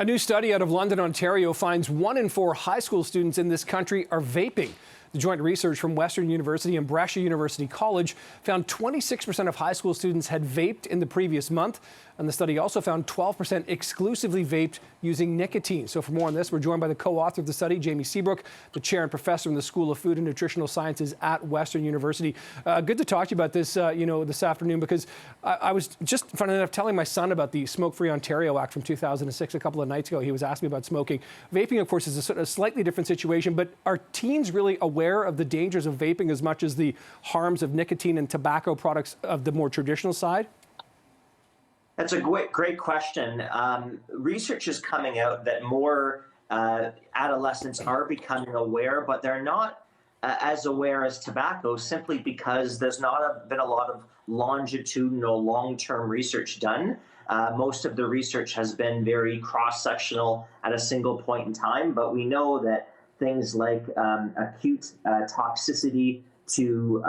A new study out of London, Ontario finds 1 in 4 high school students in this country are vaping. The joint research from Western University and Brescia University College found 26% of high school students had vaped in the previous month. And the study also found 12% exclusively vaped using nicotine. So for more on this, we're joined by the co-author of the study, Jamie Seabrook, the chair and professor in the School of Food and Nutritional Sciences at Western University. Good to talk to you about this, this afternoon, because I was just, funny enough, telling my son about the Smoke-Free Ontario Act from 2006 a couple of nights ago. He was asking me about smoking. Vaping, of course, is a slightly different situation, but are teens really aware of the dangers of vaping as much as the harms of nicotine and tobacco products of the more traditional side? That's a great question. Research is coming out that more adolescents are becoming aware, but they're not as aware as tobacco, simply because there's not been a lot of longitudinal, long-term research done. Most of the research has been very cross-sectional at a single point in time, but we know that things like acute toxicity to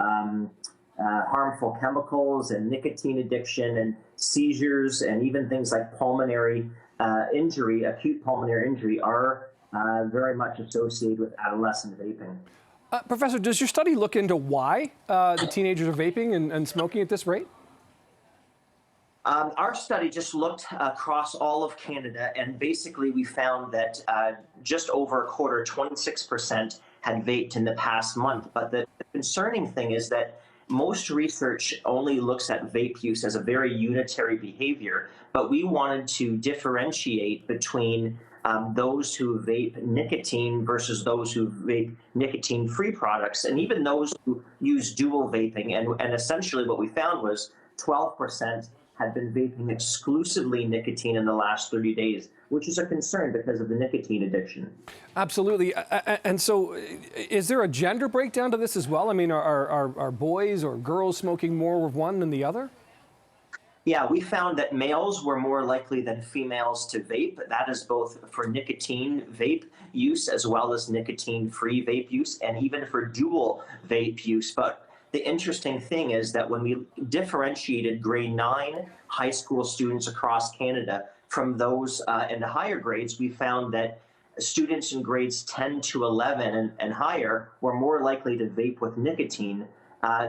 harmful chemicals and nicotine addiction and seizures and even things like pulmonary injury, acute pulmonary injury, are very much associated with adolescent vaping. Professor, does your study look into why the teenagers are vaping and smoking at this rate? Our study just looked across all of Canada, and basically we found that just over a quarter, 26%, had vaped in the past month. But the concerning thing is that most research only looks at vape use as a very unitary behavior, but we wanted to differentiate between those who vape nicotine versus those who vape nicotine-free products, and even those who use dual vaping. And essentially what we found was 12% had been vaping exclusively nicotine in the last 30 days, which is a concern because of the nicotine addiction. Absolutely. And so is there a gender breakdown to this as well? I mean, are boys or girls smoking more of one than the other? Yeah, we found that males were more likely than females to vape. That is both for nicotine vape use as well as nicotine-free vape use, and even for dual vape use. But the interesting thing is that when we differentiated grade 9 high school students across Canada from those in the higher grades, we found that students in grades 10 to 11 and higher were more likely to vape with nicotine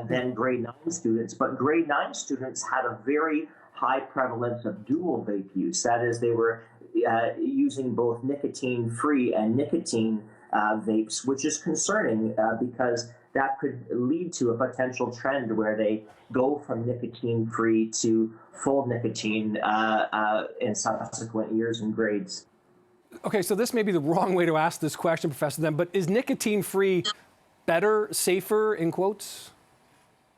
than grade 9 students. But grade 9 students had a very high prevalence of dual vape use. That is, they were using both nicotine-free and nicotine vapes, which is concerning because that could lead to a potential trend where they go from nicotine-free to full nicotine in subsequent years and grades. Okay, so this may be the wrong way to ask this question, Professor, then, but is nicotine-free better, safer, in quotes?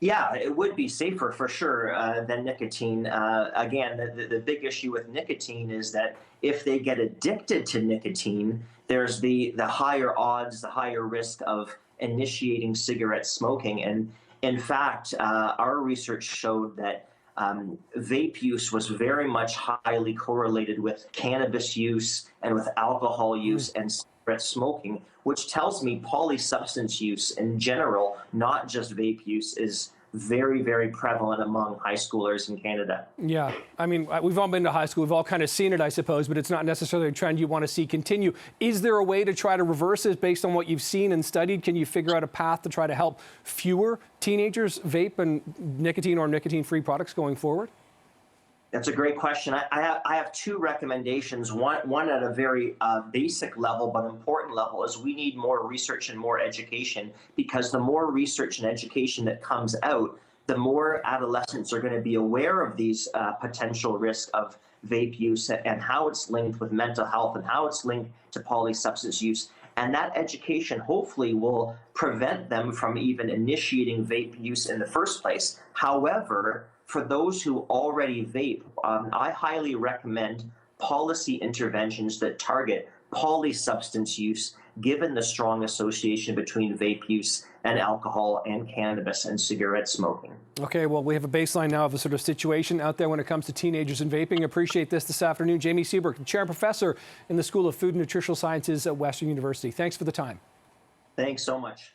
Yeah, it would be safer for sure than nicotine. Again, the big issue with nicotine is that if they get addicted to nicotine, there's the higher odds, the higher risk of initiating cigarette smoking. And in fact, our research showed that vape use was very much highly correlated with cannabis use and with alcohol use and cigarette smoking, which tells me polysubstance use in general, not just vape use, is very, very prevalent among high schoolers in Canada. Yeah, I mean, we've all been to high school. We've all kind of seen it, I suppose, but it's not necessarily a trend you want to see continue. Is there a way to try to reverse this based on what you've seen and studied? Can you figure out a path to try to help fewer teenagers vape and nicotine or nicotine-free products going forward? That's a great question. I have two recommendations. One at a very basic level, but important level, is we need more research and more education, because the more research and education that comes out, the more adolescents are going to be aware of these potential risks of vape use and how it's linked with mental health and how it's linked to polysubstance use. And that education hopefully will prevent them from even initiating vape use in the first place. However, for those who already vape, I highly recommend policy interventions that target polysubstance use, given the strong association between vape use and alcohol and cannabis and cigarette smoking. Okay, well, we have a baseline now of a sort of situation out there when it comes to teenagers and vaping. Appreciate this afternoon. Jamie Seabrook, chair and professor in the School of Food and Nutritional Sciences at Western University. Thanks for the time. Thanks so much.